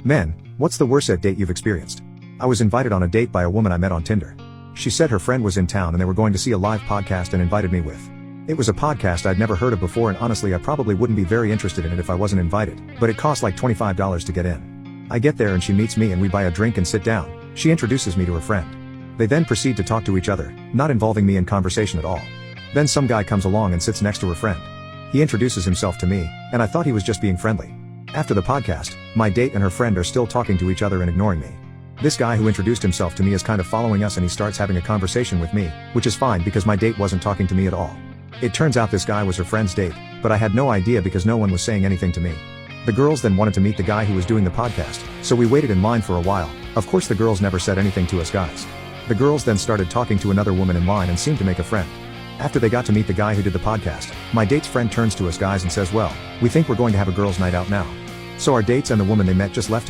Man, what's the worst date you've experienced? I was invited on a date by a woman I met on Tinder. She said her friend was in town and they were going to see a live podcast and invited me with. It was a podcast I'd never heard of before, and honestly I probably wouldn't be very interested in it if I wasn't invited, but it cost like $25 to get in. I get there and she meets me and we buy a drink and sit down. She introduces me to her friend. They then proceed to talk to each other, not involving me in conversation at all. Then some guy comes along and sits next to her friend. He introduces himself to me, and I thought he was just being friendly. After the podcast, my date and her friend are still talking to each other and ignoring me. This guy who introduced himself to me is kind of following us and he starts having a conversation with me, which is fine because my date wasn't talking to me at all. It turns out this guy was her friend's date, but I had no idea because no one was saying anything to me. The girls then wanted to meet the guy who was doing the podcast, so we waited in line for a while. Of course the girls never said anything to us guys. The girls then started talking to another woman in line and seemed to make a friend. After they got to meet the guy who did the podcast, my date's friend turns to us guys and says, "Well, we think we're going to have a girls' night out now." So our dates and the woman they met just left